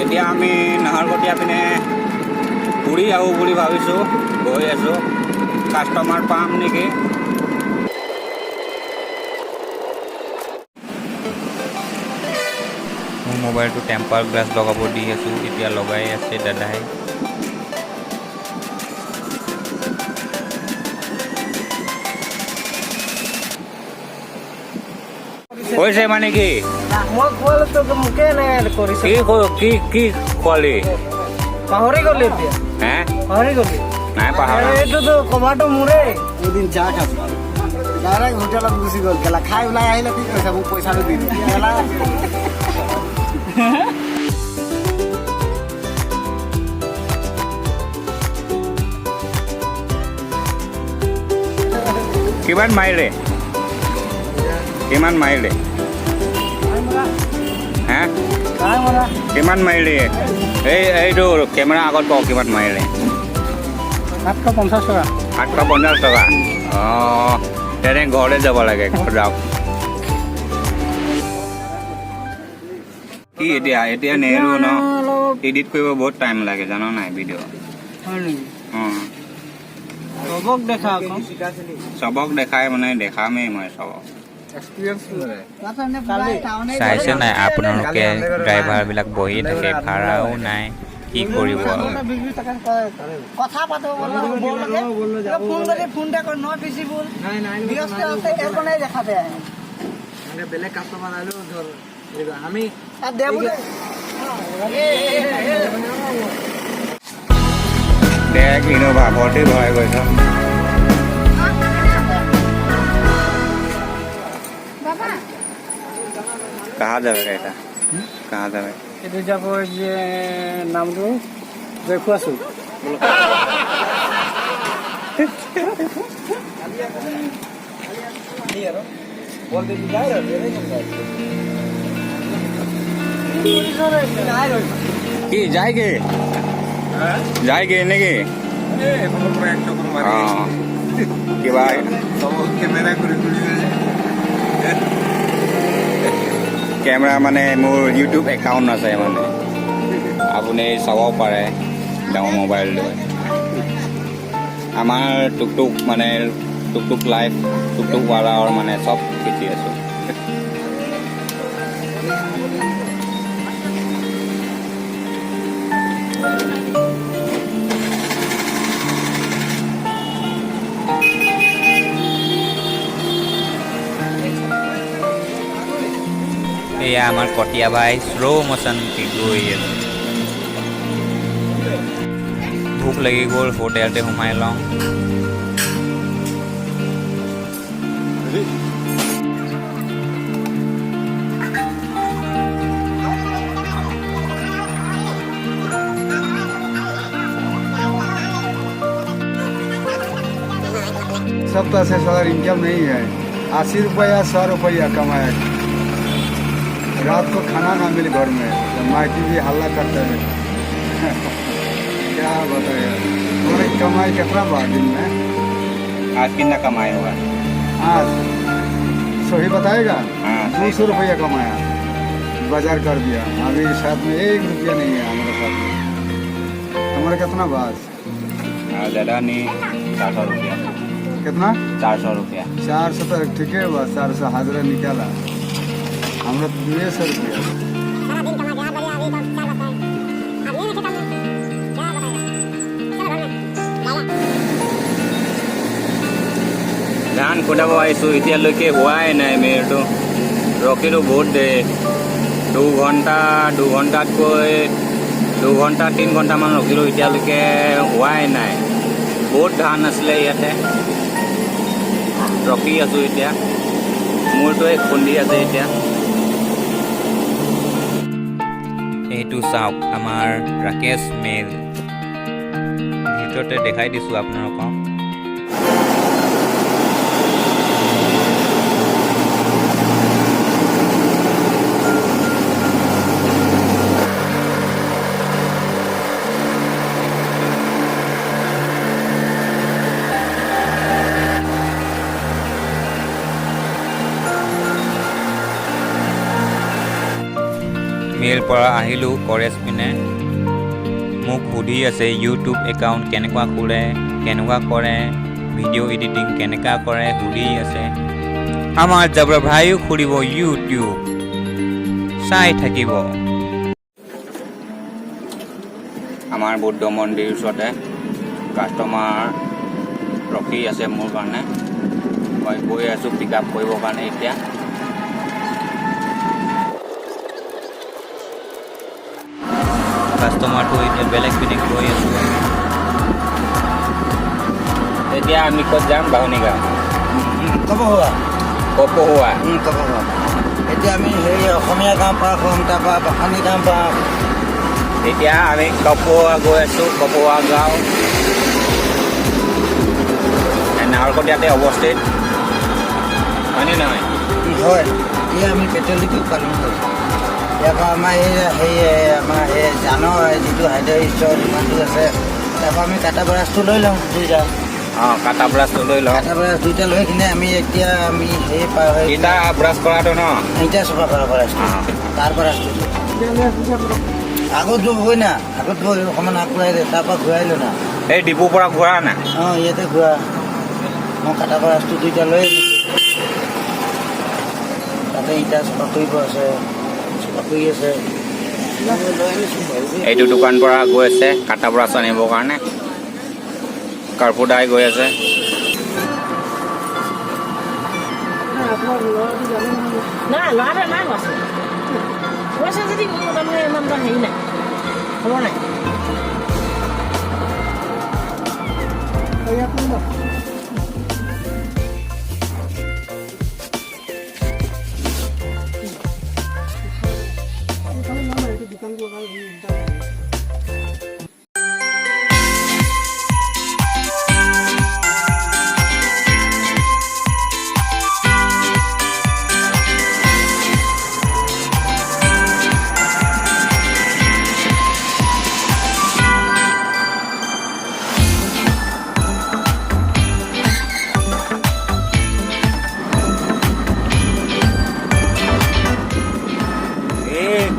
এতিয়া আমি নাহৰকটীয়া পিনে ঘূৰি আহোঁ বুলি ভাবিছোঁ, গৈ আছোঁ। কাষ্টমাৰ পাম নেকি? মোৰ মোবাইলটো টেম্পাৰ গ্লাছ লগাব দি আছোঁ, এতিয়া লগাই আছে দাদাই। হৈছে মানে কি? মই খোৱালো তোক মোকে এনে কৰিছে। কি খোৱালি? পাহৰি গলি এতিয়া। হে? পাহৰি গলি। নাই পাহৰা। এইটোতো কভাৰটো মোৰে। এদিন চাহ খাইছো ডাইৰেক্ট হোটেলত গুচি গ'ল কেলা খাই ওলাই আহিলে কি কৈছে মোক পইচাটো দি দিম কেলা কিমান মাৰিলে? কিমান মাৰিলে? হে? কিমান মাৰিলে? এইটো কেমেৰা আগত কওক কিমান মাৰিলে? 750 টকা। 850 টকা। অঁ, তেনে ঘৰলৈ যাব লাগে, ঘৰত যাওক। কি এতিয়া নেৰো ন? এডিট কৰিব বহুত টাইম লাগে জানো নাই ভিডিঅ'? হয় নেকি? অঁ, চবক দেখা আকৌ। চবক দেখাই মানে দেখামেই মই চবক। চাইছে নাই আপোনালোকে ড্ৰাইভাৰবিলাক বহি থাকে, ভাড়াও নাই, কি কৰিব আৰু। কথা পাতো ফোন কৰি ফোনটা কৰ নট ৰিসিবল ব্যস্ত আছে এখনই দেখা দেয় মানে বেলেগ কাস্টমাৰ আহিলেও ধৰ আমি আৰ দেব দেখ ইনোভা ভৰ্তি ভৰাই গৈছ। कहाँ जावे এটা? कहाँ जावे? এটা যাব যে নামটো দেখো আছো কি যায়গে? যায়গে নেকি? কিবা কেমেৰা মানে মোৰ ইউটিউব একাউণ্ট আছে মানে আপুনি চাব পাৰে ডাঙৰ মোবাইল লৈ। আমাৰ টুকটুক মানে টুকটুক লাইফ টুকটুক ৱালাৰ মানে চব শিকি আছোঁ। এয়া আমাৰ কটীয়া ভাই শ্ল' মোচন গৈ আছে। ভোক লাগি গ'ল, হোটেলতে সোমাই লওঁ। सब तो ऐसे सर इनकम नहीं है 80 रुपया 100 रुपया कमाया रात को खाना ना मिले घर में तो माइकी भी हल्ला करते हैं क्या बताए तुम्हारी कमाई कितना बा दिन में? आज कितना कमाए होगा? आज सही बताएगा? हाँ, 200 रुपया कमाया बाजार कर दिया अभी साथ में 1 रुपया नहीं है हमारे साथ में। हमारे कितना बास ज़्यादा नहीं, 400 रुपया। कितना? 400 रुपया। 400 तो ठीक है बस 400 हाजिरा निकाला हमरा 200 रुपया ধান খুন্দাব আহিছোঁ, এতিয়ালৈকে হোৱাই নাই মেৰটো। ৰখিলোঁ বহুত দেৰি, 2 ঘণ্টাতকৈ 2 ঘণ্টা 3 ঘণ্টামান ৰখিলোঁ, এতিয়ালৈকে হোৱাই নাই। বহুত ধান আছিলে ইয়াতে, ৰখি আছোঁ এতিয়া। মূৰটোৱে খুন্দি আছে এতিয়া। এইটো চাওক আমাৰ ৰাকেশ মেল, ভিতৰতে দেখাই দিছোঁ আপোনালোকক। মিল পৰা আহিলোঁ কলেজ পিনে। মোক সুধি আছে ইউটিউব একাউণ্ট কেনেকুৱা খোলে, কেনেকুৱা কৰে, ভিডিঅ' এডিটিং কেনেকুৱা কৰে সুধি আছে। আমাৰ জাবৰ ভাইও খুলিব ইউটিউব, চাই থাকিব। আমাৰ বুদ্ধ মন্দিৰ ওচৰতে কাষ্টমাৰ ৰখি আছে মোৰ কাৰণে। মই গৈ আছোঁ পিক আপ কৰিবৰ কাৰণে এতিয়া। কাষ্টমাৰটো এতিয়া বেলেগ পিনে গৈ আছোঁ। এতিয়া আমি ক'ত যাম? বাহনী গাঁও, কপহুৱা। কপহুৱা। কপহুৱা। এতিয়া আমি সেই অসমীয়া গাঁও পাৰ হ'ম, তাৰপৰা বাসানী গাঁও পাৰ। এতিয়া আমি কপহুৱা গৈ আছোঁ। কপহুৱা গাঁও নাহৰকটীয়াতে অৱস্থিত, হয়নে নহয়? হয়, এই আমি পেট্ৰল ডিপু পালন কৰিছোঁ। ইয়াৰ পৰা আমাৰ আমাৰ জানৰ যিটো হাইড্ৰ ষ্ট'ৰ দোকানটো আছে, তাৰপৰা আমি কাটা ব্ৰাছটো লৈ লওঁ দুইটা। কাটা ব্ৰাছটো লৈ লওঁ। কাটা ব্ৰাছ দুইটা লৈ কিনে আমি সেই পাৰ হৈ ইটা ব্ৰাছ কৰাটো ন? ইটা চফা কৰা ব্ৰাছটো, তাৰ ব্ৰাছটো আগত বৈ না, আগত বৈ অকণমান আগবঢ়াই দে, তাৰপৰা ঘূৰাই লো না। এই ডিপুৰ পৰা ঘূৰা না? ইয়াতে ঘূৰা। মই কাটা ব্ৰাছটো দুইটা লৈ তাতে ইটা চফা কৰিব আছে, চফা কৰি আছে। এইটো দোকান পৰা গৈ আছে কাটা ব্ৰাছ আনিবৰ কাৰণে। কাৰ্পুদাই গৈ আছে। নাই ল'ৰাটোৱে নাই কৈছে, কৈছে যদি মোৰ তাৰমানে ইমান এটা হেৰি নাই, হ'ব নাই।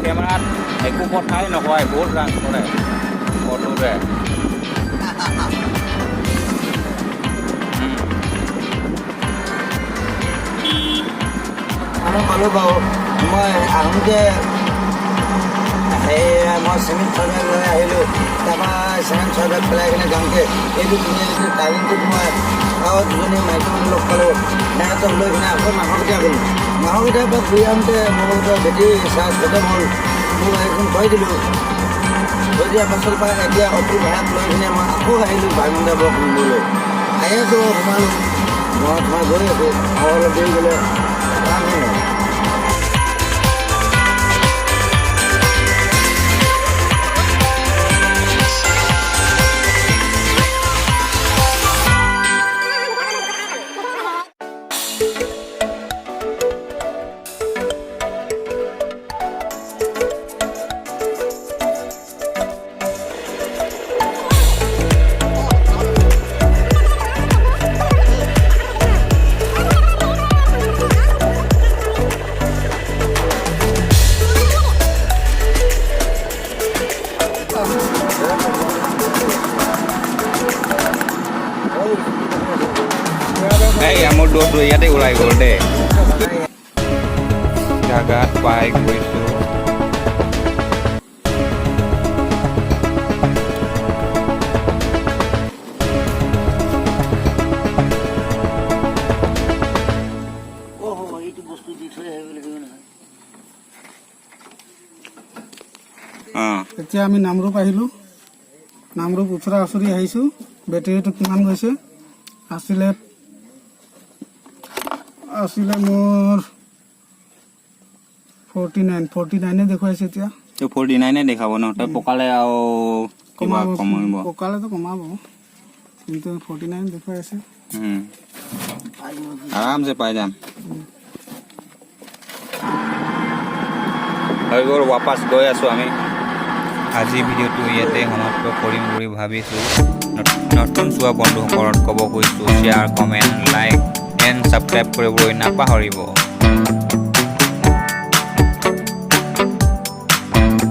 কেমেৰাত একো কথাই নকয়, বহুত ৰাং কৰে ফটোৰে। মই পালোঁ বাৰু, মই আহোঁতে মই চিমেণ্ট চাৰ্জাৰ লৈ আহিলোঁ। তাৰপৰা চিমেণ্ট চাৰ্জাৰ পেলাই কিনে যাওঁতে এইটো ধুনীয়াকৈ টাইমিংটোত মই আৰু দুজনী মাইকী মানুহ লগ পালোঁ। সিহঁতক লৈ কিনে আকৌ নাহৰকটীয়া গ'লোঁ। নাহৰকটীয়াৰ পৰা ঘূৰি আহোঁতে মোৰ বেটেৰী চাৰ্জ খতম হ'ল। মোৰ গাড়ীখন থৈ দিলোঁ। থৈ দিয়াৰ পাছৰ পৰা এতিয়া অটো ভাড়াত লৈ কিনে মই আকৌ আহিলোঁ ভাইমন্দা ব্লক শুনিবলৈ। আহি আছোঁ, সোমালোঁ, মই গৈ আছোঁ। আৰু অলপ দেৰি গ'লে কাম হ'ল। মোৰ দৌৰটো ইয়াতে ওলাই গ'ল দেই। জাগাত পাই গৈছোঁ। এতিয়া আমি নামৰূপ আহিলোঁ। নামৰূপ ওচৰা ওচৰি আহিছোঁ। বেটেৰীটো কিমান গৈছে আছিলে মোৰ 49 দেখুৱাইছে এতিয়া। 49 দেখাব ন? তই পকালে আৰু কিবা কমাব? পকালেতো কমাব, কিন্তু 49 দেখুৱাই আছে। আৰামছে পাই যাম। হৈ গ'ল, ৱাপাছ গৈ আছোঁ আমি। আজি ভিডিঅ'টো ইয়াতে সমাপ্ত কৰিম বুলি ভাবিছোঁ। নতুন চোৱা বন্ধুসকলত ক'ব গৈছোঁ share, comment, like and subscribe কৰিবলৈ নাপাহৰিব।